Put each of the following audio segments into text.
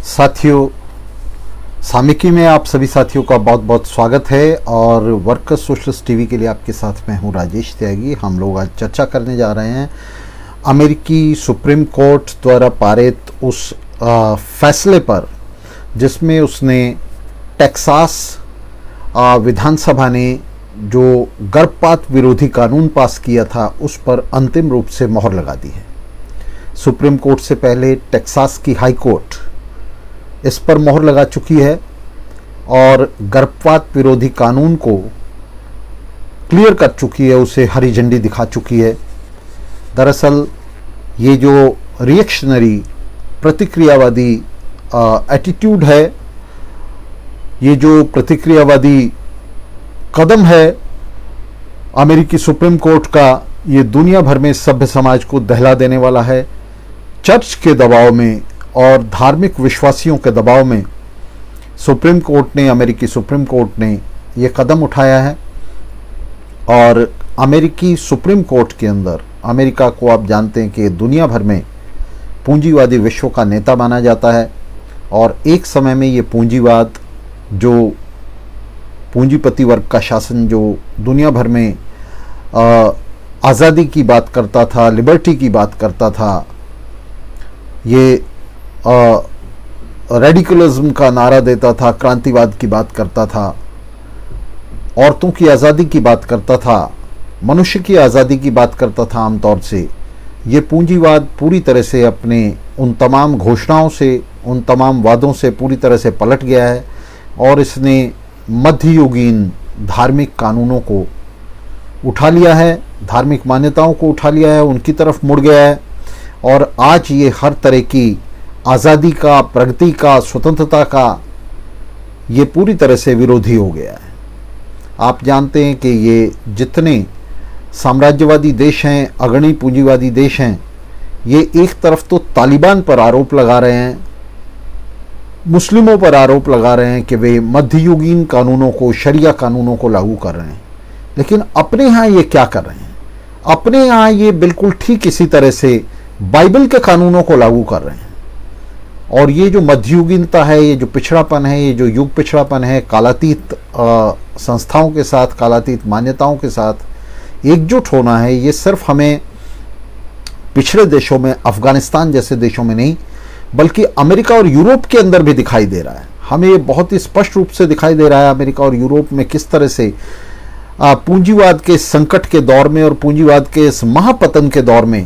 साथियों, सामिकी में आप सभी साथियों का बहुत बहुत स्वागत है। और वर्कर्स सोशलिस्ट टीवी के लिए आपके साथ मैं हूं राजेश त्यागी। हम लोग आज चर्चा करने जा रहे हैं अमेरिकी सुप्रीम कोर्ट द्वारा पारित उस फैसले पर जिसमें उसने टेक्सास विधानसभा ने जो गर्भपात विरोधी कानून पास किया था उस पर अंतिम रूप से मोहर लगा दी है। सुप्रीम कोर्ट से पहले टेक्सास की हाई कोर्ट इस पर मोहर लगा चुकी है और गर्भपात विरोधी कानून को क्लियर कर चुकी है, उसे हरी झंडी दिखा चुकी है। दरअसल ये जो रिएक्शनरी प्रतिक्रियावादी एटीट्यूड है, ये जो प्रतिक्रियावादी कदम है अमेरिकी सुप्रीम कोर्ट का, ये दुनिया भर में सभ्य समाज को दहला देने वाला है। चर्च के दबाव में और धार्मिक विश्वासियों के दबाव में सुप्रीम कोर्ट ने, अमेरिकी सुप्रीम कोर्ट ने ये कदम उठाया है। और अमेरिकी सुप्रीम कोर्ट के अंदर अमेरिका को आप जानते हैं कि दुनिया भर में पूंजीवादी विश्व का नेता माना जाता है। और एक समय में ये पूंजीवाद, जो पूंजीपति वर्ग का शासन जो दुनिया भर में आज़ादी की बात करता था, लिबर्टी की बात करता था, ये रेडिकलिज्म का नारा देता था, क्रांतिवाद की बात करता था, औरतों की आज़ादी की बात करता था, मनुष्य की आज़ादी की बात करता था आमतौर से, ये पूंजीवाद पूरी तरह से अपने उन तमाम घोषणाओं से, उन तमाम वादों से पूरी तरह से पलट गया है। और इसने मध्ययुगीन धार्मिक कानूनों को उठा लिया है, धार्मिक मान्यताओं को उठा लिया है, उनकी तरफ मुड़ गया है। और आज ये हर तरह की आज़ादी का, प्रगति का, स्वतंत्रता का ये पूरी तरह से विरोधी हो गया है। आप जानते हैं कि ये जितने साम्राज्यवादी देश हैं, अग्रणी पूंजीवादी देश हैं, ये एक तरफ तो तालिबान पर आरोप लगा रहे हैं, मुस्लिमों पर आरोप लगा रहे हैं कि वे मध्ययुगीन कानूनों को, शरिया कानूनों को लागू कर रहे हैं, लेकिन अपने यहाँ ये क्या कर रहे हैं? अपने यहाँ ये बिल्कुल ठीक इसी तरह से बाइबल के कानूनों को लागू कर रहे हैं। और ये जो मध्ययुगीनता है, ये जो पिछड़ापन है, ये जो युग पिछड़ापन है, कालातीत संस्थाओं के साथ, कालातीत मान्यताओं के साथ एकजुट होना है, ये सिर्फ हमें पिछड़े देशों में, अफगानिस्तान जैसे देशों में नहीं, बल्कि अमेरिका और यूरोप के अंदर भी दिखाई दे रहा है। हमें ये बहुत ही स्पष्ट रूप से दिखाई दे रहा है अमेरिका और यूरोप में किस तरह से पूंजीवाद के संकट के दौर में और पूंजीवाद के इस महापतन के दौर में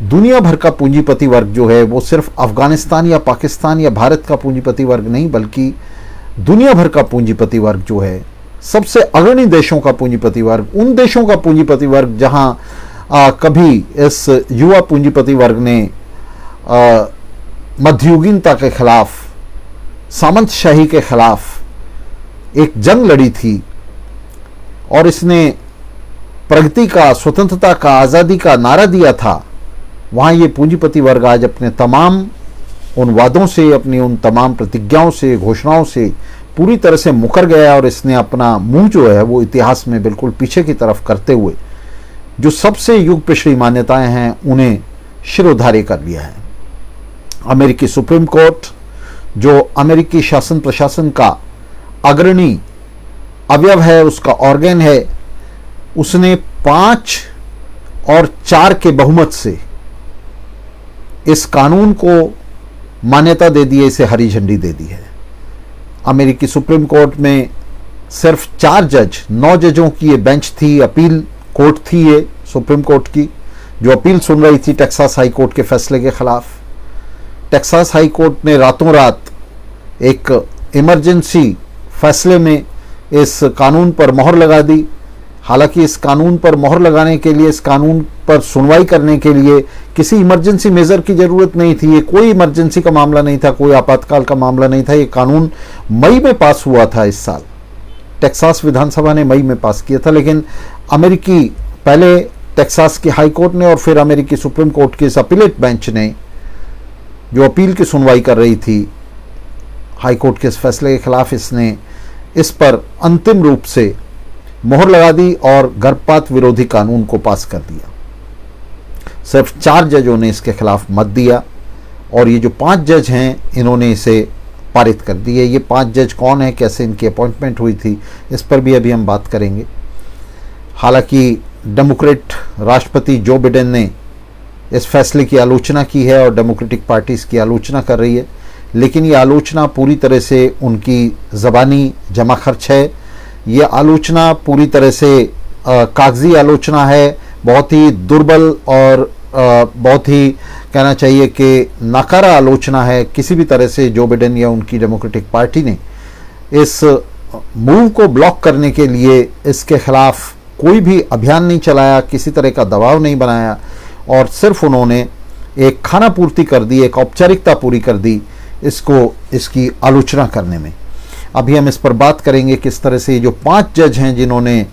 दुनिया भर का पूंजीपति वर्ग जो है, वो सिर्फ अफगानिस्तान या पाकिस्तान या भारत का पूंजीपति वर्ग नहीं, बल्कि दुनिया भर का पूंजीपति वर्ग जो है, सबसे अग्रणी देशों का पूंजीपति वर्ग, उन देशों का पूंजीपति वर्ग जहां कभी इस युवा पूंजीपति वर्ग ने मध्ययुगीनता के खिलाफ, सामंतशाही के खिलाफ एक जंग लड़ी थी और इसने प्रगति का, स्वतंत्रता का, आज़ादी का नारा दिया था, वहाँ ये पूंजीपति वर्ग आज अपने तमाम उन वादों से, अपनी उन तमाम प्रतिज्ञाओं से, घोषणाओं से पूरी तरह से मुकर गया। और इसने अपना मुंह जो है वो इतिहास में बिल्कुल पीछे की तरफ करते हुए जो सबसे युग पिछड़ी मान्यताएं हैं उन्हें शिरोधार्य कर लिया है। अमेरिकी सुप्रीम कोर्ट, जो अमेरिकी शासन प्रशासन का अग्रणी अवयव है, उसका ऑर्गन है, उसने 5 और 4 के बहुमत से इस कानून को मान्यता दे दी है, इसे हरी झंडी दे दी है। अमेरिकी सुप्रीम कोर्ट में सिर्फ 4 जज, 9 जजों की ये बेंच थी, अपील कोर्ट थी ये सुप्रीम कोर्ट की, जो अपील सुन रही थी टेक्सास हाई कोर्ट के फैसले के खिलाफ। टेक्सास हाई कोर्ट ने रातों रात एक इमरजेंसी फैसले में इस कानून पर मोहर लगा दी। हालांकि इस कानून पर मोहर लगाने के लिए, इस कानून पर सुनवाई करने के लिए किसी इमरजेंसी मेजर की जरूरत नहीं थी। ये कोई इमरजेंसी का मामला नहीं था, कोई आपातकाल का मामला नहीं था। ये कानून मई में पास हुआ था इस साल, टेक्सास विधानसभा ने मई में पास किया था। लेकिन अमेरिकी, पहले टेक्सास की हाई कोर्ट ने और फिर अमेरिकी सुप्रीम कोर्ट की इस अपीलेट बेंच ने, जो अपील की सुनवाई कर रही थी हाई कोर्ट के इस फैसले के खिलाफ, इसने इस पर अंतिम रूप से मोहर लगा दी और गर्भपात विरोधी कानून को पास कर दिया। सिर्फ 4 जजों ने इसके खिलाफ मत दिया और ये जो 5 जज हैं इन्होंने इसे पारित कर दी है। ये 5 जज कौन है, कैसे इनकी अपॉइंटमेंट हुई थी, इस पर भी अभी हम बात करेंगे। हालांकि डेमोक्रेट राष्ट्रपति जो बिडेन ने इस फैसले की आलोचना की है और डेमोक्रेटिक पार्टी इसकी आलोचना कर रही है, लेकिन ये आलोचना पूरी तरह से उनकी ज़बानी जमा खर्च है। ये आलोचना पूरी तरह से कागजी आलोचना है, बहुत ही दुर्बल और बहुत ही कहना चाहिए कि नाकारा आलोचना है। किसी भी तरह से जो बिडेन या उनकी डेमोक्रेटिक पार्टी ने इस मूव को ब्लॉक करने के लिए इसके खिलाफ कोई भी अभियान नहीं चलाया, किसी तरह का दबाव नहीं बनाया, और सिर्फ उन्होंने एक खाना पूर्ति कर दी, एक औपचारिकता पूरी कर दी इसकी आलोचना करने में। अभी हम इस पर बात करेंगे किस तरह से ये जो 5 जज हैं जिन्होंने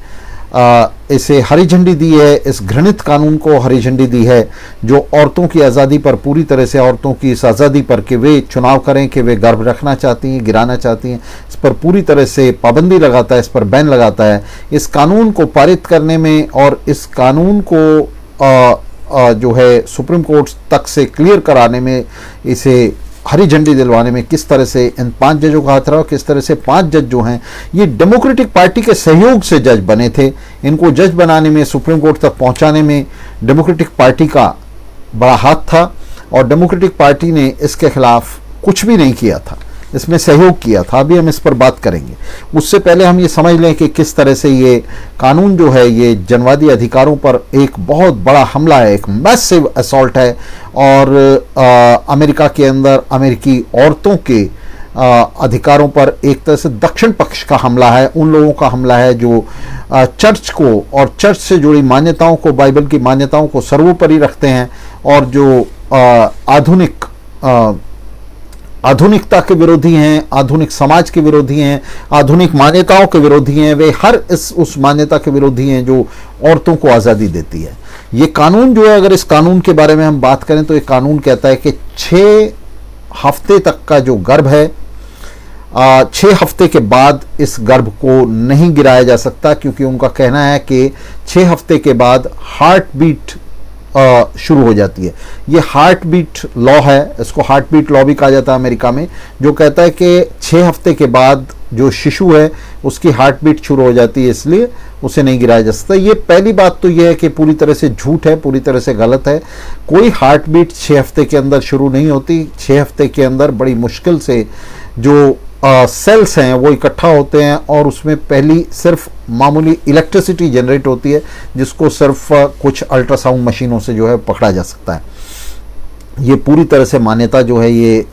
इसे हरी झंडी दी है, इस घृणित कानून को हरी झंडी दी है, जो औरतों की आज़ादी पर पूरी तरह से, औरतों की इस आज़ादी पर कि वे चुनाव करें, कि वे गर्भ रखना चाहती हैं, गिराना चाहती हैं, इस पर पूरी तरह से पाबंदी लगाता है, इस पर बैन लगाता है। इस कानून को पारित करने में और इस कानून को जो है सुप्रीम कोर्ट तक से क्लियर कराने में, इसे हरी झंडी दिलवाने में किस तरह से इन 5 जजों का हाथ रहा, किस तरह से 5 जज जो हैं ये डेमोक्रेटिक पार्टी के सहयोग से जज बने थे। इनको जज बनाने में, सुप्रीम कोर्ट तक पहुंचाने में डेमोक्रेटिक पार्टी का बड़ा हाथ था, और डेमोक्रेटिक पार्टी ने इसके खिलाफ कुछ भी नहीं किया था, इसमें सहयोग किया था। अभी हम इस पर बात करेंगे। उससे पहले हम ये समझ लें कि किस तरह से ये कानून जो है ये जनवादी अधिकारों पर एक बहुत बड़ा हमला है, एक मैसिव असॉल्ट है, और अमेरिका के अंदर अमेरिकी औरतों के अधिकारों पर एक तरह से दक्षिण पक्ष का हमला है, उन लोगों का हमला है जो चर्च को और चर्च से जुड़ी मान्यताओं को, बाइबल की मान्यताओं को सर्वोपरि रखते हैं, और जो आधुनिकता के विरोधी हैं, आधुनिक समाज के विरोधी हैं, आधुनिक मान्यताओं के विरोधी हैं। वे हर उस मान्यता के विरोधी हैं जो औरतों को आज़ादी देती है। ये कानून जो है, अगर इस कानून के बारे में हम बात करें तो ये कानून कहता है कि 6 हफ्ते तक का जो गर्भ है, 6 हफ्ते के बाद इस गर्भ को नहीं गिराया जा सकता, क्योंकि उनका कहना है कि 6 हफ्ते के बाद हार्ट बीट शुरू हो जाती है। ये हार्ट बीट लॉ है, इसको हार्ट बीट लॉ भी कहा जाता है अमेरिका में, जो कहता है कि 6 हफ्ते के बाद जो शिशु है उसकी हार्ट बीट शुरू हो जाती है, इसलिए उसे नहीं गिराया जा सकता। ये पहली बात तो ये है कि पूरी तरह से झूठ है, पूरी तरह से गलत है। कोई हार्ट बीट 6 हफ्ते के अंदर शुरू नहीं होती। 6 हफ्ते के अंदर बड़ी मुश्किल से जो सेल्स हैं वो इकट्ठा होते हैं, और उसमें पहली सिर्फ मामूली इलेक्ट्रिसिटी जनरेट होती है, जिसको सिर्फ कुछ अल्ट्रासाउंड मशीनों से जो है पकड़ा जा सकता है। ये पूरी तरह से मान्यता जो है, ये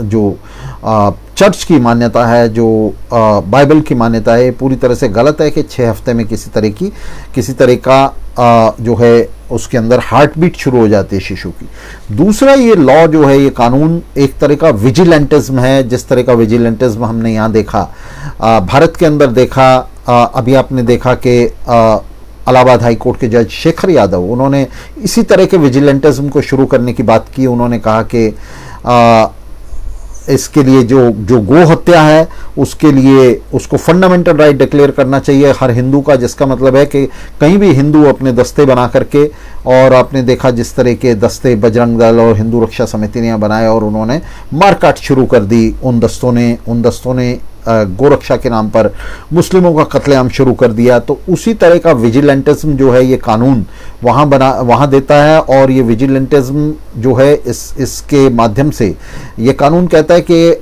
जो चर्च की मान्यता है, जो बाइबल की मान्यता है, पूरी तरह से गलत है कि 6 हफ्ते में किसी तरह का जो है उसके अंदर हार्ट बीट शुरू हो जाती है शिशु की। दूसरा, ये लॉ जो है, ये कानून एक तरह का विजिलेंटिज्म है। जिस तरह का विजिलेंटिज्म हमने यहाँ देखा, भारत के अंदर देखा, अभी आपने देखा कि इलाहाबाद हाई कोर्ट के जज शेखर यादव, उन्होंने इसी तरह के विजिलेंटिज्म को शुरू करने की बात की। उन्होंने कहा कि इसके लिए जो गो हत्या है उसके लिए उसको फंडामेंटल राइट डिक्लेयर करना चाहिए हर हिंदू का, जिसका मतलब है कि कहीं भी हिंदू अपने दस्ते बना करके, और आपने देखा जिस तरह के दस्ते बजरंग दल और हिंदू रक्षा समिति ने बनाए, और उन्होंने मारकाट शुरू कर दी। उन दस्तों ने गोरक्षा के नाम पर मुस्लिमों का कत्लेआम शुरू कर दिया। तो उसी तरह का विजिलेंटिज्म जो है ये कानून वहाँ देता है, और ये विजिलेंटिज्म जो है इसके माध्यम से ये कानून कहता है कि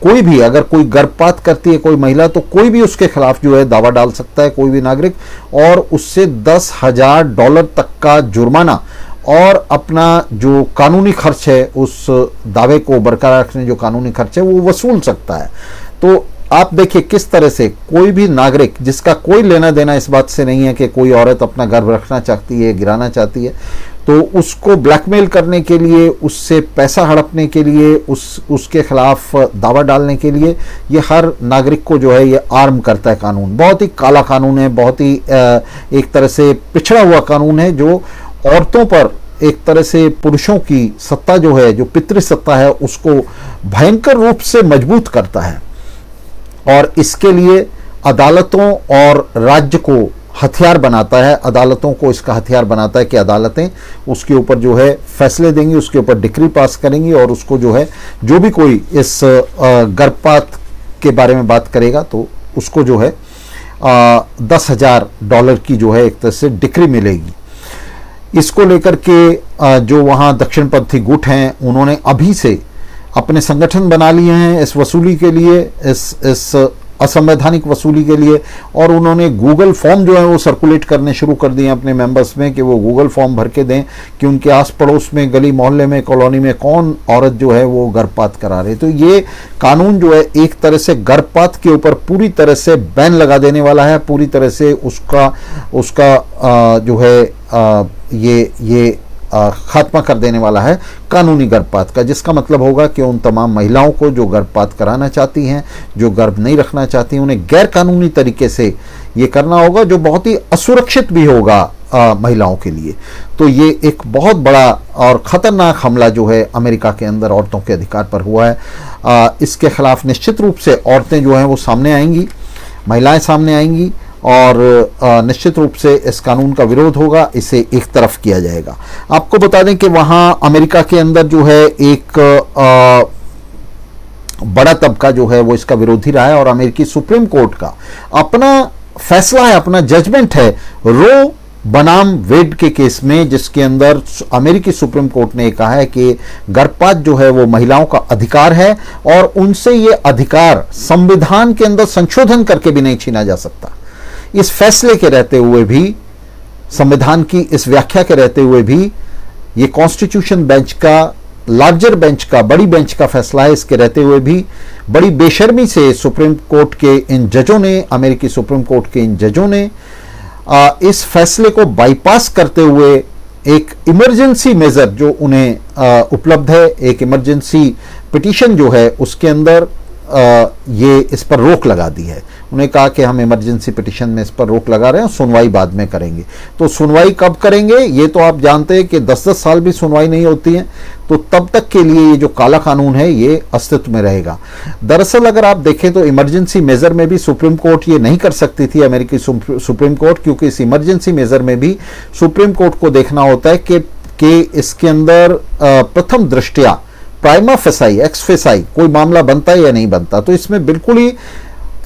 कोई भी, अगर कोई गर्भपात करती है कोई महिला, तो कोई भी उसके खिलाफ जो है दावा डाल सकता है, कोई भी नागरिक, और उससे $10,000 तक का जुर्माना और अपना जो कानूनी खर्च है, उस दावे को बरकरार रखने जो कानूनी खर्च है वो वसूल सकता है। तो आप देखिए किस तरह से कोई भी नागरिक जिसका कोई लेना देना इस बात से नहीं है कि कोई औरत अपना गर्भ रखना चाहती है, गिराना चाहती है, तो उसको ब्लैकमेल करने के लिए, उससे पैसा हड़पने के लिए, उसके खिलाफ दावा डालने के लिए ये हर नागरिक को जो है ये आर्म करता है कानून। बहुत ही काला कानून है, बहुत ही एक तरह से पिछड़ा हुआ कानून है, जो औरतों पर एक तरह से पुरुषों की सत्ता जो है, जो पितृसत्ता है, उसको भयंकर रूप से मजबूत करता है। और इसके लिए अदालतों और राज्य को हथियार बनाता है, अदालतों को इसका हथियार बनाता है कि अदालतें उसके ऊपर जो है फैसले देंगी, उसके ऊपर डिक्री पास करेंगी और उसको जो है, जो भी कोई इस गर्भपात के बारे में बात करेगा तो उसको जो है $10,000 की जो है एक तरह से डिक्री मिलेगी। इसको लेकर के जो वहाँ दक्षिणपंथी गुट हैं उन्होंने अभी से अपने संगठन बना लिए हैं इस वसूली के लिए, इस असंवैधानिक वसूली के लिए, और उन्होंने गूगल फॉर्म जो है वो सर्कुलेट करने शुरू कर दिए अपने मेंबर्स में कि वो गूगल फॉर्म भर के दें कि उनके आस पड़ोस में, गली मोहल्ले में, कॉलोनी में कौन औरत जो है वो गर्भपात करा रही है। तो ये कानून जो है एक तरह से गर्भपात के ऊपर पूरी तरह से बैन लगा देने वाला है, पूरी तरह से उसका जो है ये खात्मा कर देने वाला है कानूनी गर्भपात का, जिसका मतलब होगा कि उन तमाम महिलाओं को जो गर्भपात कराना चाहती हैं, जो गर्भ नहीं रखना चाहती, उन्हें गैर कानूनी तरीके से ये करना होगा, जो बहुत ही असुरक्षित भी होगा महिलाओं के लिए। तो ये एक बहुत बड़ा और ख़तरनाक हमला जो है अमेरिका के अंदर औरतों के अधिकार पर हुआ है। इसके खिलाफ निश्चित रूप से औरतें जो हैं वो सामने आएंगी, महिलाएं सामने आएंगी और निश्चित रूप से इस कानून का विरोध होगा, इसे एक तरफ किया जाएगा। आपको बता दें कि वहाँ अमेरिका के अंदर जो है एक बड़ा तबका जो है वो इसका विरोधी रहा है और अमेरिकी सुप्रीम कोर्ट का अपना फैसला है, अपना जजमेंट है रो बनाम वेड के केस में, जिसके अंदर अमेरिकी सुप्रीम कोर्ट ने कहा है कि गर्भपात जो है वो महिलाओं का अधिकार है और उनसे ये अधिकार संविधान के अंदर संशोधन करके भी नहीं छीना जा सकता। इस फैसले के रहते हुए भी, संविधान की इस व्याख्या के रहते हुए भी, ये कॉन्स्टिट्यूशन बेंच का, लार्जर बेंच का, बड़ी बेंच का फैसला है, इसके रहते हुए भी बड़ी बेशर्मी से सुप्रीम कोर्ट के इन जजों ने, अमेरिकी सुप्रीम कोर्ट के इन जजों ने इस फैसले को बाईपास करते हुए एक इमरजेंसी मेजर जो उन्हें उपलब्ध है, एक इमरजेंसी पिटीशन जो है उसके अंदर ये इस पर रोक लगा दी है। उन्हें कहा कि हम इमरजेंसी पिटीशन में इस पर रोक लगा रहे हैं, सुनवाई बाद में करेंगे। तो सुनवाई कब करेंगे ये तो आप जानते हैं कि 10-10 साल भी सुनवाई नहीं होती है, तो तब तक के लिए ये जो काला कानून है ये अस्तित्व में रहेगा। दरअसल अगर आप देखें तो इमरजेंसी मेजर में भी सुप्रीम कोर्ट ये नहीं कर सकती थी, अमेरिकी सुप्रीम कोर्ट, क्योंकि इस इमरजेंसी मेजर में भी सुप्रीम कोर्ट को देखना होता है कि इसके अंदर प्रथम दृष्टया प्राइमा फेसाई, एक्स फेसाई कोई मामला बनता है या नहीं बनता। तो इसमें बिल्कुल ही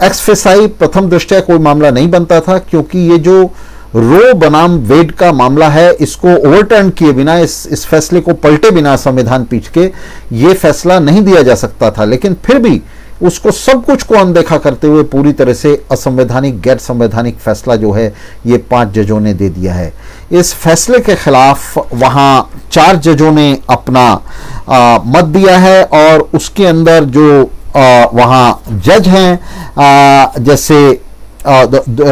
एक्स फेसाई प्रथम दृष्टया कोई मामला नहीं बनता था, क्योंकि ये जो रो बनाम वेड का मामला है इसको ओवरटर्न किए बिना, इस फैसले को पलटे बिना संविधान पीठ के ये फैसला नहीं दिया जा सकता था। लेकिन फिर भी उसको सब कुछ को अनदेखा करते हुए पूरी तरह से असंवैधानिक, गैर संवैधानिक फैसला जो है ये 5 जजों ने दे दिया है। इस फैसले के खिलाफ वहाँ 4 जजों ने अपना मत दिया है और उसके अंदर जो वहाँ जज हैं, जैसे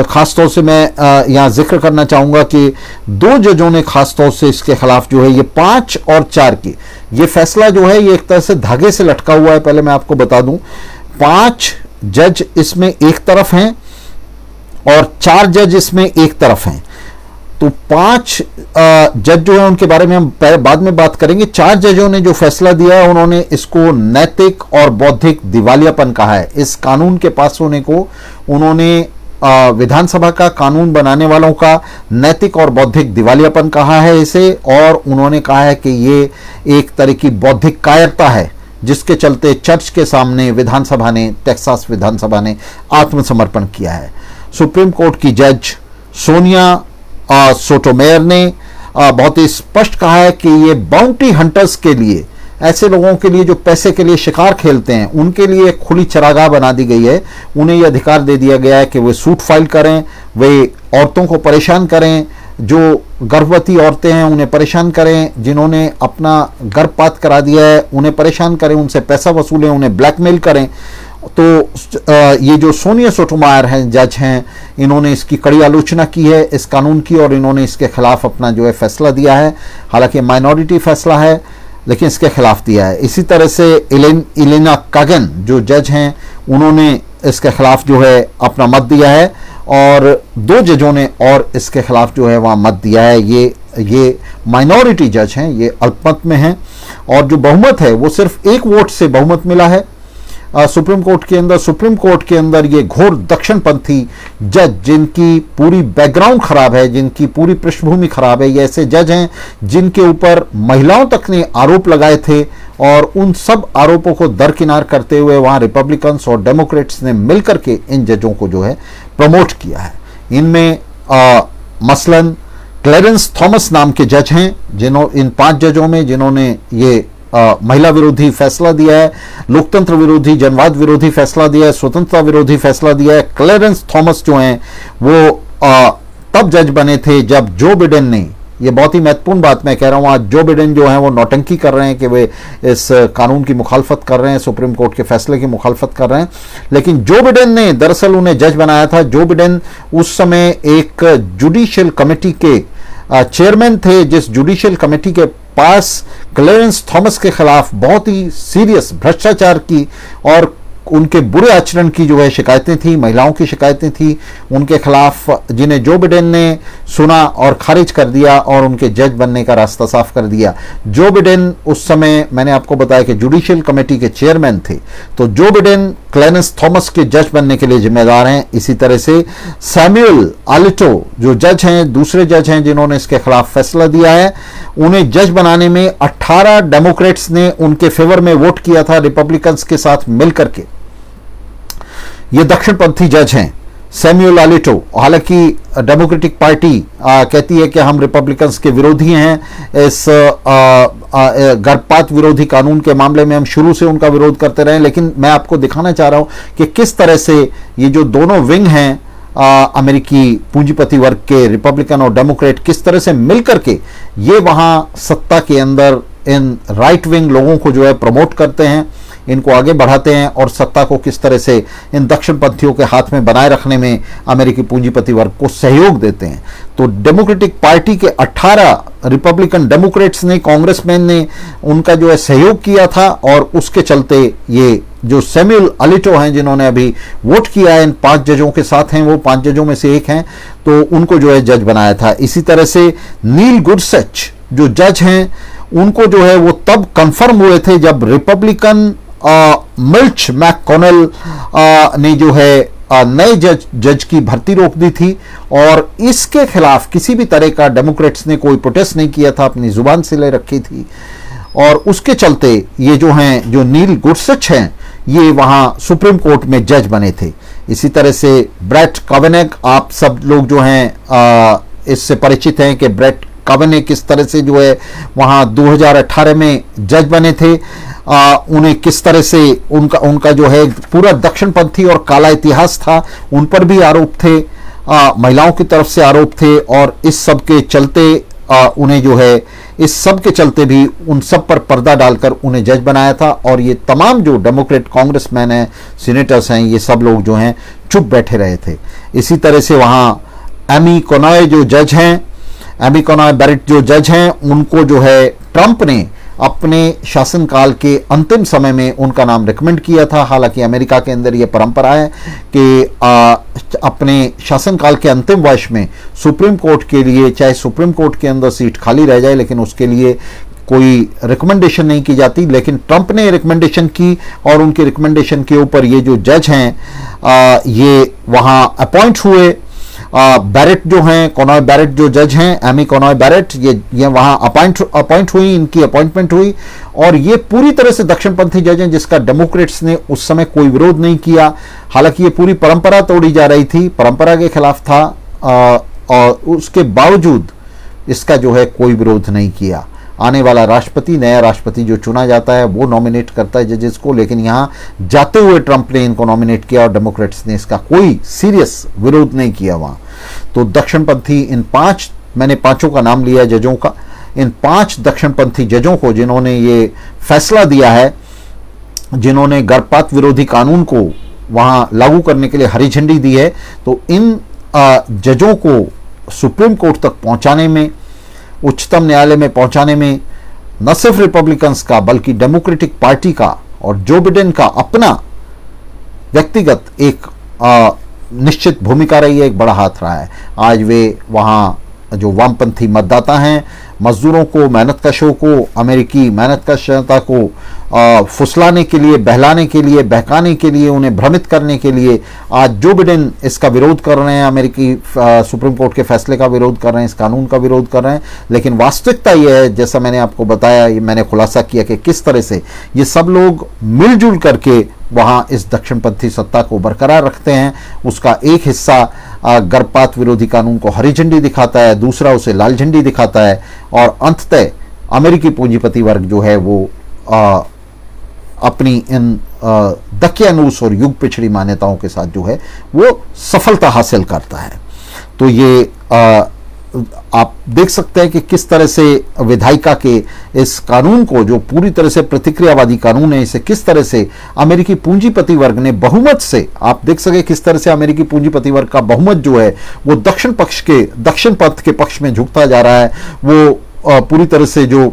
खासतौर से मैं यहाँ जिक्र करना चाहूँगा कि 2 जजों ने खासतौर से इसके खिलाफ जो है, ये 5 और 4 की ये फैसला जो है ये एक तरह से धागे से लटका हुआ है। पहले मैं आपको बता दूं, 5 जज इसमें एक तरफ हैं और 4 जज इसमें एक तरफ हैं। तो 5 जज जो है उनके बारे में हम बाद में बात करेंगे। 4 जजों ने जो फैसला दिया है उन्होंने इसको नैतिक और बौद्धिक दिवालियापन कहा है। इस कानून के पास होने को उन्होंने विधानसभा का कानून बनाने वालों का नैतिक और बौद्धिक दिवालियापन कहा है इसे, और उन्होंने कहा है कि ये एक तरह की बौद्धिक कायरता है जिसके चलते चर्च के सामने विधानसभा ने, टेक्सास विधानसभा ने आत्मसमर्पण किया है। सुप्रीम कोर्ट की जज सोनिया सोटोमेयर ने बहुत ही स्पष्ट कहा है कि ये बाउंटी हंटर्स के लिए, ऐसे लोगों के लिए जो पैसे के लिए शिकार खेलते हैं, उनके लिए एक खुली चरागाह बना दी गई है। उन्हें यह अधिकार दे दिया गया है कि वे सूट फाइल करें, वे औरतों को परेशान करें, जो गर्भवती औरतें हैं उन्हें परेशान करें, जिन्होंने अपना गर्भपात करा दिया है उन्हें परेशान करें, उनसे पैसा वसूलें, उन्हें ब्लैकमेल करें। तो ये जो सोनिया सोटोमायर हैं, जज हैं, इन्होंने इसकी कड़ी आलोचना की है इस कानून की, और इन्होंने इसके खिलाफ अपना जो है फैसला दिया है। हालांकि माइनॉरिटी फैसला है लेकिन इसके खिलाफ दिया है। इसी तरह से इलेना कागन जो जज हैं उन्होंने इसके खिलाफ जो है अपना मत दिया है, और 2 जजों ने और इसके खिलाफ जो है वहाँ मत दिया है। ये माइनॉरिटी जज हैं, ये अल्पमत में हैं, और जो बहुमत है वो सिर्फ 1 वोट से बहुमत मिला है। सुप्रीम कोर्ट के अंदर ये घोर दक्षिणपंथी जज, जिनकी पूरी बैकग्राउंड खराब है, जिनकी पूरी पृष्ठभूमि खराब है, ये ऐसे जज हैं जिनके ऊपर महिलाओं तक ने आरोप लगाए थे और उन सब आरोपों को दरकिनार करते हुए वहां रिपब्लिकन्स और डेमोक्रेट्स ने मिलकर के इन जजों को जो है प्रमोट किया है। इनमें मसलन क्लेरेंस थॉमस नाम के जज हैं, इन 5 जजों में जिन्होंने ये महिला विरोधी फैसला दिया है, लोकतंत्र विरोधी, जनवाद विरोधी फैसला दिया है, स्वतंत्रता विरोधी फैसला दिया है। क्लेरेंस थॉमस जो हैं वो तब जज बने थे जब जो बिडेन ने, ये बहुत ही महत्वपूर्ण बात मैं कह रहा हूं, आज जो बिडेन जो हैं वो नौटंकी कर रहे हैं कि वे इस कानून की मुखालफत कर रहे हैं, सुप्रीम कोर्ट के फैसले की मुखालफत कर रहे हैं, लेकिन जो बिडेन ने दरअसल उन्हें जज बनाया था। जो बिडेन उस समय एक जुडिशियल कमेटी के चेयरमैन थे, जिस जुडिशियल कमेटी के पास क्लेरेंस थॉमस के खिलाफ बहुत ही सीरियस भ्रष्टाचार की और उनके बुरे आचरण की जो है शिकायतें थी, महिलाओं की शिकायतें थी उनके खिलाफ, जिन्हें जो बिडेन ने सुना और खारिज कर दिया और उनके जज बनने का रास्ता साफ कर दिया। जो बिडेन उस समय मैंने आपको बताया कि जुडिशियल कमेटी के चेयरमैन थे, तो जो बिडेन क्लेरेंस थॉमस के जज बनने के लिए जिम्मेदार हैं। इसी तरह से सैमुअल आलिटो जो जज हैं, दूसरे जज हैं जिन्होंने इसके खिलाफ फैसला दिया है, उन्हें जज बनाने में 18 डेमोक्रेट्स ने उनके फेवर में वोट किया था रिपब्लिकन्स के साथ मिलकर के। ये दक्षिणपंथी जज हैं सैमुअल आलिटो। हालांकि डेमोक्रेटिक पार्टी कहती है कि हम रिपब्लिकन्स के विरोधी हैं, इस गर्भपात विरोधी कानून के मामले में हम शुरू से उनका विरोध करते रहे, लेकिन मैं आपको दिखाना चाह रहा हूं कि किस तरह से ये जो दोनों विंग हैं अमेरिकी पूंजीपति वर्ग के, रिपब्लिकन और डेमोक्रेट, किस तरह से मिलकर के ये वहां सत्ता के अंदर इन राइट विंग लोगों को जो है प्रमोट करते हैं, इनको आगे बढ़ाते हैं और सत्ता को किस तरह से इन दक्षिणपंथियों के हाथ में बनाए रखने में अमेरिकी पूंजीपति वर्ग को सहयोग देते हैं। तो डेमोक्रेटिक पार्टी के 18 रिपब्लिकन डेमोक्रेट्स ने, कांग्रेसमैन ने उनका जो है सहयोग किया था और उसके चलते ये जो सैमुअल आलिटो हैं जिन्होंने अभी वोट किया है, इन 5 जजों के साथ हैं, वो 5 जजों में से एक हैं, तो उनको जो है जज बनाया था। इसी तरह से नील गुरसच जो जज हैं उनको जो है वो तब कंफर्म हुए थे जब रिपब्लिकन मिल्च मैककॉनेल ने जो है नए जज की भर्ती रोक दी थी और इसके खिलाफ किसी भी तरह का डेमोक्रेट्स ने कोई प्रोटेस्ट नहीं किया था, अपनी जुबान से ले रखी थी और उसके चलते ये जो हैं, जो नील गुरसच हैं, ये वहां सुप्रीम कोर्ट में जज बने थे। इसी तरह से ब्रेट कावेनेग, आप सब लोग जो हैं इससे परिचित हैं कि ब्रेट कावेनेग किस तरह से जो है वहां 2018 में जज बने थे। उन्हें किस तरह से उनका जो है पूरा दक्षिणपंथी और काला इतिहास था, उन पर भी आरोप थे, महिलाओं की तरफ से आरोप थे और इस सब के चलते उन्हें जो है, इस सब के चलते भी उन सब पर पर्दा डालकर उन्हें जज बनाया था और ये तमाम जो डेमोक्रेट कांग्रेसमैन हैं, सीनेटर्स हैं, ये सब लोग जो हैं चुप बैठे रहे थे। इसी तरह से वहाँ एमी कोनॉय जो जज हैं, एमी कोनॉय बैरेट जो जज हैं, उनको जो है ट्रंप ने अपने शासनकाल के अंतिम समय में उनका नाम रिकमेंड किया था। हालांकि अमेरिका के अंदर यह परंपरा है कि अपने शासनकाल के अंतिम वर्ष में सुप्रीम कोर्ट के लिए, चाहे सुप्रीम कोर्ट के अंदर सीट खाली रह जाए, लेकिन उसके लिए कोई रिकमेंडेशन नहीं की जाती। लेकिन ट्रंप ने रिकमेंडेशन की और उनके रिकमेंडेशन के ऊपर ये जो जज हैं ये वहाँ अपॉइंट हुए। बैरेट जो हैं, कोनॉय बैरेट जो जज हैं, एमी कोनॉय बैरेट, ये वहाँ अपॉइंट हुई, इनकी अपॉइंटमेंट हुई और ये पूरी तरह से दक्षिणपंथी जज हैं जिसका डेमोक्रेट्स ने उस समय कोई विरोध नहीं किया। हालांकि ये पूरी परंपरा तोड़ी जा रही थी, परंपरा के खिलाफ था और उसके बावजूद इसका जो है कोई विरोध नहीं किया। आने वाला राष्ट्रपति, नया राष्ट्रपति जो चुना जाता है वो नॉमिनेट करता है जजेस को, लेकिन यहाँ जाते हुए ट्रंप ने इनको नॉमिनेट किया और डेमोक्रेट्स ने इसका कोई सीरियस विरोध नहीं किया वहाँ। तो दक्षिणपंथी इन 5, मैंने 5 का नाम लिया जजों का, इन 5 दक्षिणपंथी जजों को जिन्होंने ये फैसला दिया है, जिन्होंने गर्भपात विरोधी कानून को वहाँ लागू करने के लिए हरी झंडी दी है, तो इन जजों को सुप्रीम कोर्ट तक पहुँचाने में, उच्चतम न्यायालय में पहुंचाने में न सिर्फ रिपब्लिकन्स का बल्कि डेमोक्रेटिक पार्टी का और जो बिडेन का अपना व्यक्तिगत एक निश्चित भूमिका रही है, एक बड़ा हाथ रहा है। आज वे वहां जो वामपंथी मतदाता हैं, मजदूरों को, मेहनतकशों को, अमेरिकी मेहनतकश जनता को फुसलाने के लिए, बहलाने के लिए, बहकाने के लिए, उन्हें भ्रमित करने के लिए आज जो बिडेन इसका विरोध कर रहे हैं, अमेरिकी सुप्रीम कोर्ट के फैसले का विरोध कर रहे हैं, इस कानून का विरोध कर रहे हैं। लेकिन वास्तविकता यह है, जैसा मैंने आपको बताया, मैंने खुलासा किया कि किस तरह से ये सब लोग मिलजुल करके वहाँ इस दक्षिणपंथी सत्ता को बरकरार रखते हैं। उसका एक हिस्सा गर्भपात विरोधी कानून को हरी झंडी दिखाता है, दूसरा उसे लाल झंडी दिखाता है, और अंततः अमेरिकी पूंजीपति वर्ग जो है वो अपनी इन दकियानूस और युग पिछड़ी मान्यताओं के साथ जो है वो सफलता हासिल करता है। तो ये आप देख सकते हैं कि किस तरह से विधायिका के इस कानून को, जो पूरी तरह से प्रतिक्रियावादी कानून है, इसे किस तरह से अमेरिकी पूंजीपति वर्ग ने बहुमत से, आप देख सके किस तरह से अमेरिकी पूंजीपति वर्ग का बहुमत जो है वो दक्षिण पथ के पक्ष में झुकता जा रहा है। वो पूरी तरह से जो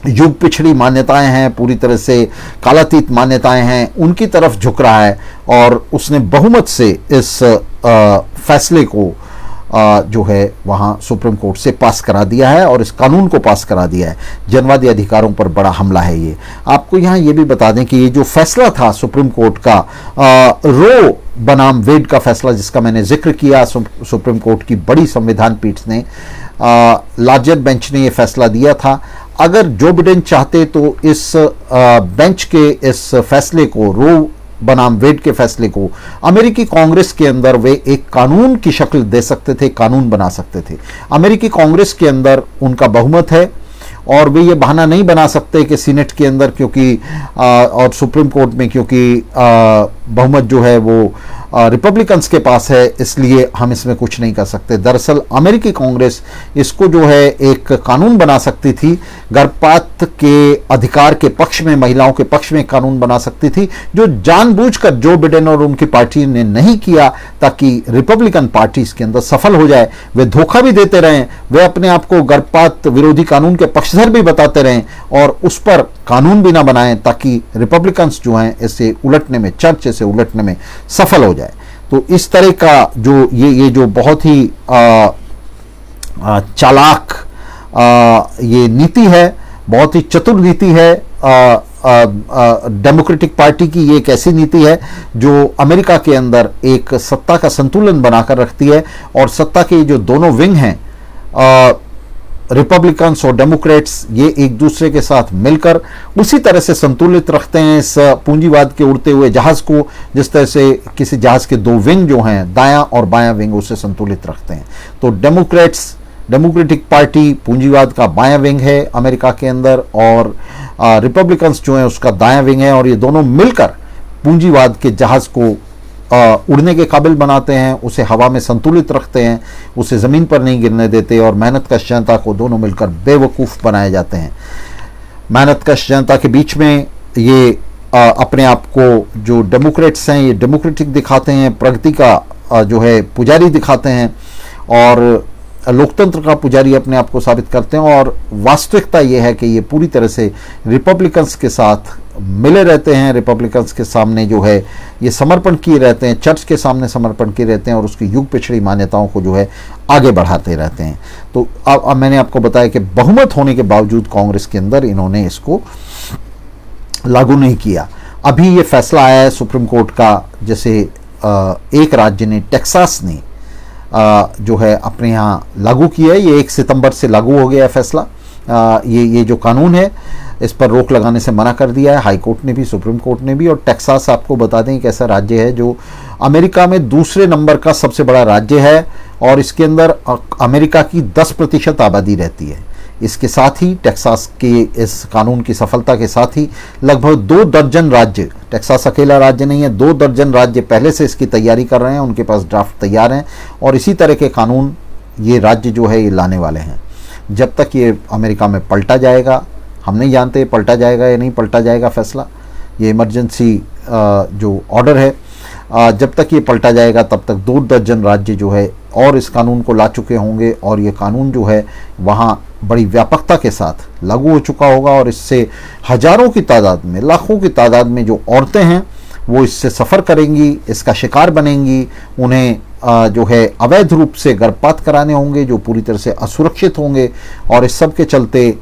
युग पिछड़ी मान्यताएं हैं, पूरी तरह से कालातीत मान्यताएं हैं, उनकी तरफ झुक रहा है, और उसने बहुमत से इस फैसले को जो है वहाँ सुप्रीम कोर्ट से पास करा दिया है, और इस कानून को पास करा दिया है। जनवादी अधिकारों पर बड़ा हमला है ये। आपको यहाँ ये भी बता दें कि ये जो फैसला था सुप्रीम कोर्ट का, रो बनाम वेड का फैसला जिसका मैंने जिक्र किया, सुप्रीम कोर्ट की बड़ी संविधान पीठ ने, लार्जर बेंच ने ये फैसला दिया था। अगर जो बिडेन चाहते तो इस बेंच के इस फैसले को, रो बनाम वेड के फैसले को, अमेरिकी कांग्रेस के अंदर वे एक कानून की शक्ल दे सकते थे, कानून बना सकते थे। अमेरिकी कांग्रेस के अंदर उनका बहुमत है, और वे ये बहाना नहीं बना सकते कि सीनेट के अंदर क्योंकि और सुप्रीम कोर्ट में क्योंकि बहुमत जो है वो रिपब्लिकन्स के पास है, इसलिए हम इसमें कुछ नहीं कर सकते। दरअसल अमेरिकी कांग्रेस इसको जो है एक कानून बना सकती थी, गर्भपात के अधिकार के पक्ष में, महिलाओं के पक्ष में कानून बना सकती थी, जो जानबूझकर जो बिडेन और उनकी पार्टी ने नहीं किया, ताकि रिपब्लिकन पार्टी इसके अंदर सफल हो जाए। वे धोखा भी देते रहें, वे अपने आप को गर्भपात विरोधी कानून के पक्षधर भी बताते रहें, और उस पर कानून भी ना बनाएं, ताकि रिपब्लिकन्स जो हैं इसे उलटने में, चर्च से उलटने में सफल हो जाए। तो इस तरह का जो ये जो बहुत ही चालाक ये नीति है, बहुत ही चतुर नीति है डेमोक्रेटिक पार्टी की। ये एक ऐसी नीति है जो अमेरिका के अंदर एक सत्ता का संतुलन बनाकर रखती है, और सत्ता के जो दोनों विंग हैं, रिपब्लिकन्स और डेमोक्रेट्स, ये एक दूसरे के साथ मिलकर उसी तरह से संतुलित रखते हैं इस पूंजीवाद के उड़ते हुए जहाज को, जिस तरह से किसी जहाज के दो विंग जो हैं, दायां और बायां विंग, उसे संतुलित रखते हैं। तो डेमोक्रेटिक पार्टी पूंजीवाद का बायां विंग है अमेरिका के अंदर, और रिपब्लिकन्स जो है उसका दायां विंग है, और ये दोनों मिलकर पूंजीवाद के जहाज को उड़ने के काबिल बनाते हैं, उसे हवा में संतुलित रखते हैं, उसे ज़मीन पर नहीं गिरने देते, और मेहनतकश जनता को दोनों मिलकर बेवकूफ़ बनाए जाते हैं। मेहनतकश जनता के बीच में ये अपने आप को जो डेमोक्रेट्स हैं, ये डेमोक्रेटिक दिखाते हैं, प्रगति का जो है पुजारी दिखाते हैं, और लोकतंत्र का पुजारी अपने आप को साबित करते हैं। और वास्तविकता ये है कि ये पूरी तरह से रिपब्लिकन्स के साथ मिले रहते हैं, रिपब्लिकन्स के सामने जो है ये समर्पण किए रहते हैं, चर्च के सामने समर्पण किए रहते हैं, और उसकी युग पिछड़ी मान्यताओं को जो है आगे बढ़ाते रहते हैं। तो अब मैंने आपको बताया कि बहुमत होने के बावजूद कांग्रेस के अंदर इन्होंने इसको लागू नहीं किया। अभी ये फैसला आया है सुप्रीम कोर्ट का, जैसे एक राज्य ने, टेक्सास ने जो है अपने यहाँ लागू किया है। ये 1 सितंबर से लागू हो गया है फैसला। ये जो कानून है इस पर रोक लगाने से मना कर दिया है हाई कोर्ट ने भी, सुप्रीम कोर्ट ने भी। और टेक्सास आपको बता दें एक ऐसा राज्य है जो अमेरिका में दूसरे नंबर का सबसे बड़ा राज्य है, और इसके अंदर अमेरिका की 10% आबादी रहती है। इसके साथ ही टेक्सास के इस कानून की सफलता के साथ ही लगभग 2 दर्जन राज्य, टेक्सास अकेला राज्य नहीं है, 2 दर्जन राज्य पहले से इसकी तैयारी कर रहे हैं, उनके पास ड्राफ्ट तैयार हैं, और इसी तरह के कानून ये राज्य जो है ये लाने वाले हैं। जब तक ये अमेरिका में पलटा जाएगा, हम नहीं जानते पलटा जाएगा या नहीं पलटा जाएगा फैसला, ये इमरजेंसी जो ऑर्डर है, जब तक ये पलटा जाएगा तब तक 2 दर्जन राज्य जो है और इस कानून को ला चुके होंगे, और ये कानून जो है वहाँ बड़ी व्यापकता के साथ लागू हो चुका होगा। और इससे हजारों की तादाद में, लाखों की तादाद में जो औरतें हैं वो इससे सफ़र करेंगी, इसका शिकार बनेंगी, उन्हें जो है अवैध रूप से गर्भपात कराने होंगे जो पूरी तरह से असुरक्षित होंगे, और इस सब के चलते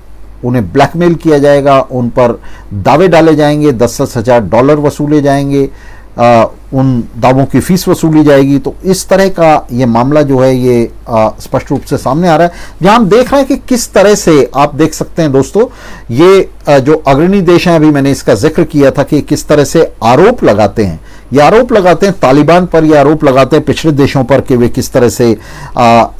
उन्हें ब्लैकमेल किया जाएगा, उन पर दावे डाले जाएंगे, 10-10 हज़ार डॉलर वसूले जाएंगे, उन दावों की फीस वसूली जाएगी। तो इस तरह का ये मामला जो है ये स्पष्ट रूप से सामने आ रहा है, जहां हम देख रहे हैं कि किस तरह से आप देख सकते हैं दोस्तों, ये जो अग्रणी देश हैं, अभी मैंने इसका जिक्र किया था कि किस तरह से आरोप लगाते हैं, ये आरोप लगाते हैं तालिबान पर, ये आरोप लगाते हैं पिछड़े देशों पर कि वे किस तरह से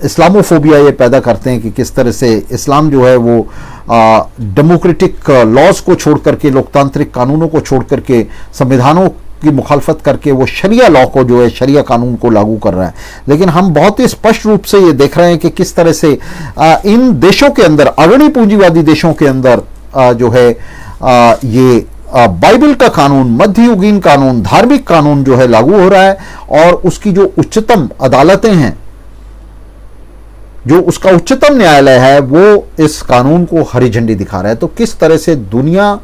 इस्लामोफोबिया ये पैदा करते हैं, कि किस तरह से इस्लाम जो है वो डेमोक्रेटिक लॉज को छोड़ करके, लोकतांत्रिक कानूनों को छोड़ करके, संविधानों की मुखालफत करके वो शरिया लॉ को जो है, शरिया कानून को लागू कर रहा है। लेकिन हम बहुत ही स्पष्ट रूप से ये देख रहे हैं कि किस तरह से इन देशों के अंदर, अग्रणी पूंजीवादी देशों के अंदर जो है ये बाइबल का कानून, मध्ययुगीन कानून, धार्मिक कानून जो है लागू हो रहा है, और उसकी जो उच्चतम अदालतें हैं, जो उसका उच्चतम न्यायालय है, वो इस कानून को हरी झंडी दिखा रहा है। तो किस तरह से दुनिया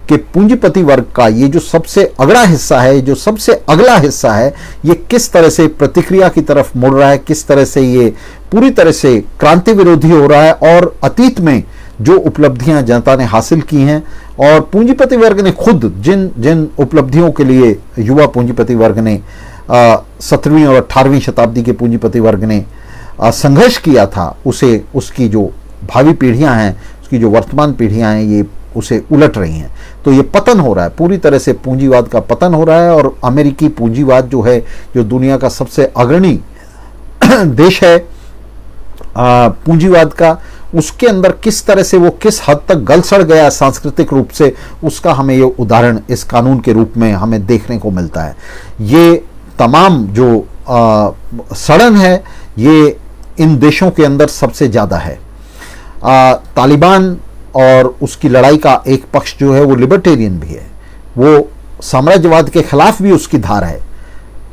कि पूंजीपति वर्ग का ये जो सबसे अगला हिस्सा है, जो सबसे अगला हिस्सा है, ये किस तरह से प्रतिक्रिया की तरफ मुड़ रहा है, किस तरह से ये पूरी तरह से क्रांति विरोधी हो रहा है, और अतीत में जो उपलब्धियां जनता ने हासिल की हैं, और पूंजीपति वर्ग ने खुद जिन जिन उपलब्धियों के लिए युवा पूंजीपति वर्ग ने 17वीं और 18वीं शताब्दी के पूंजीपति वर्ग ने संघर्ष किया था, उसे, उसकी जो भावी पीढ़ियां हैं, उसकी जो वर्तमान पीढ़ियां हैं, ये उसे उलट रही हैं। तो ये पतन हो रहा है, पूरी तरह से पूंजीवाद का पतन हो रहा है, और अमेरिकी पूंजीवाद जो है, जो दुनिया का सबसे अग्रणी देश है पूंजीवाद का, उसके अंदर किस तरह से वो किस हद तक गल सड़ गया सांस्कृतिक रूप से, उसका हमें ये उदाहरण इस कानून के रूप में हमें देखने को मिलता है। ये तमाम जो सड़न है, ये इन देशों के अंदर सबसे ज़्यादा है। तालिबान और उसकी लड़ाई का एक पक्ष जो है वो लिबर्टेरियन भी है, वो साम्राज्यवाद के खिलाफ भी उसकी धार है।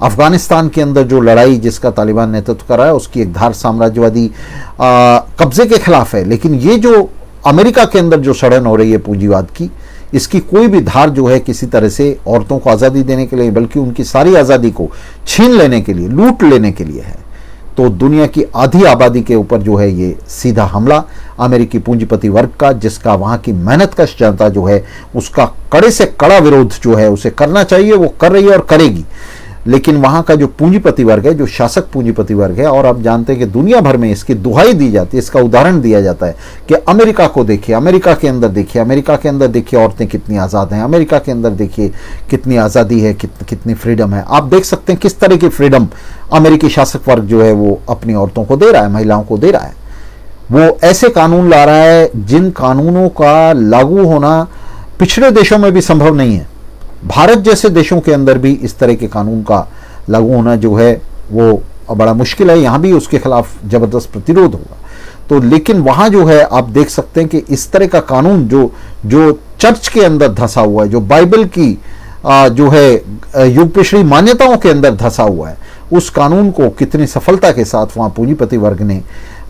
अफगानिस्तान के अंदर जो लड़ाई जिसका तालिबान नेतृत्व कर रहा है, उसकी एक धार साम्राज्यवादी कब्जे के खिलाफ है। लेकिन ये जो अमेरिका के अंदर जो सड़न हो रही है पूंजीवाद की, इसकी कोई भी धार जो है किसी तरह से औरतों को आज़ादी देने के लिए, बल्कि उनकी सारी आज़ादी को छीन लेने के लिए, लूट लेने के लिए है। तो दुनिया की आधी आबादी के ऊपर जो है ये सीधा हमला अमेरिकी पूंजीपति वर्ग का, जिसका वहाँ की मेहनतकश जनता जो है उसका कड़े से कड़ा विरोध जो है उसे करना चाहिए, वो कर रही है और करेगी। लेकिन वहाँ का जो पूंजीपति वर्ग है, जो शासक पूंजीपति वर्ग है, और आप जानते हैं कि दुनिया भर में इसकी दुहाई दी जाती है, इसका उदाहरण दिया जाता है कि अमेरिका को देखिए, अमेरिका के अंदर देखिए, अमेरिका के अंदर देखिए औरतें कितनी आज़ाद हैं, अमेरिका के अंदर देखिए कितनी आज़ादी है, कितनी फ्रीडम है। आप देख सकते हैं किस तरह की फ्रीडम अमेरिकी शासक वर्ग जो है वो अपनी औरतों को दे रहा है, महिलाओं को दे रहा है। वो ऐसे कानून ला रहा है जिन कानूनों का लागू होना पिछड़े देशों में भी संभव नहीं है। भारत जैसे देशों के अंदर भी इस तरह के कानून का लागू होना जो है वो बड़ा मुश्किल है, यहाँ भी उसके खिलाफ ज़बरदस्त प्रतिरोध होगा। तो लेकिन वहाँ जो है आप देख सकते हैं कि इस तरह का कानून जो चर्च के अंदर धंसा हुआ है, जो बाइबल की जो है युग पिछड़ी मान्यताओं के अंदर धंसा हुआ है, उस कानून को कितनी सफलता के साथ वहाँ पूंजीपति वर्ग ने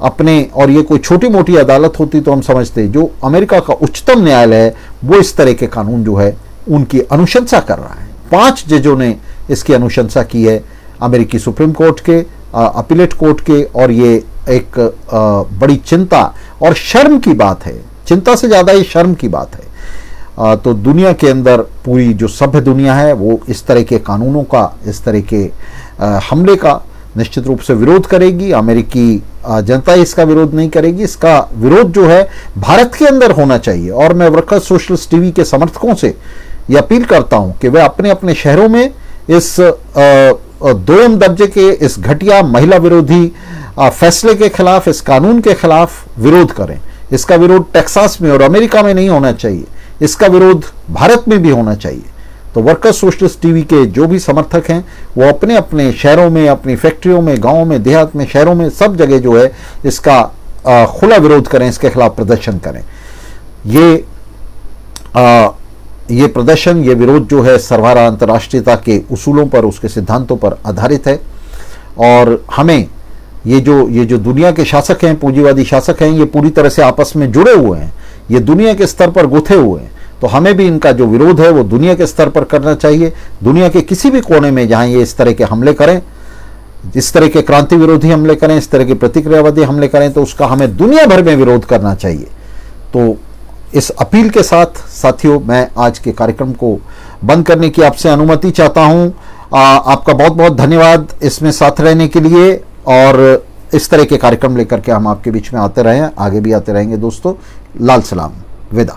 अपने, और ये कोई छोटी मोटी अदालत होती तो हम समझते, जो अमेरिका का उच्चतम न्यायालय है वो इस तरह के कानून जो है उनकी अनुशंसा कर रहा है। 5 जजों ने इसकी अनुशंसा की है, अमेरिकी सुप्रीम कोर्ट के, अपीलेट कोर्ट के, और ये एक बड़ी चिंता और शर्म की बात है, चिंता से ज़्यादा ये शर्म की बात है। तो दुनिया के अंदर पूरी जो सभ्य दुनिया है वो इस तरह के कानूनों का, इस तरह के हमले का निश्चित रूप से विरोध करेगी। अमेरिकी जनता इसका विरोध नहीं करेगी, इसका विरोध जो है भारत के अंदर होना चाहिए। और मैं वर्कर्स सोशलिस्ट टीवी के समर्थकों से ये अपील करता हूं कि वे अपने अपने शहरों में इस दोयम दर्जे के इस घटिया महिला विरोधी फैसले के खिलाफ, इस कानून के खिलाफ विरोध करें। इसका विरोध टेक्सास में और अमेरिका में नहीं होना चाहिए, इसका विरोध भारत में भी होना चाहिए। तो वर्कर्स सोशलिस्ट टीवी के जो भी समर्थक हैं वो अपने अपने शहरों में, अपनी फैक्ट्रियों में, गांवों में, देहात में, शहरों में, सब जगह जो है इसका खुला विरोध करें, इसके खिलाफ प्रदर्शन करें। ये प्रदर्शन, ये विरोध जो है सर्वहारा अंतर्राष्ट्रीयता के उसूलों पर, उसके सिद्धांतों पर आधारित है। और हमें ये जो दुनिया के शासक हैं, पूंजीवादी शासक हैं, ये पूरी तरह से आपस में जुड़े हुए हैं, ये दुनिया के स्तर पर गुथे हुए हैं। तो हमें भी इनका जो विरोध है वो दुनिया के स्तर पर करना चाहिए। दुनिया के किसी भी कोने में जहां ये इस तरह के हमले करें, इस तरह के क्रांति विरोधी हमले करें, इस तरह के प्रतिक्रियावादी हमले करें, तो उसका हमें दुनिया भर में विरोध करना चाहिए। तो इस अपील के साथ साथियों, मैं आज के कार्यक्रम को बंद करने की आपसे अनुमति चाहता हूं। आपका बहुत बहुत धन्यवाद इसमें साथ रहने के लिए, और इस तरह के कार्यक्रम लेकर के हम आपके बीच में आते रहे, आगे भी आते रहेंगे दोस्तों। लाल सलाम, विदा।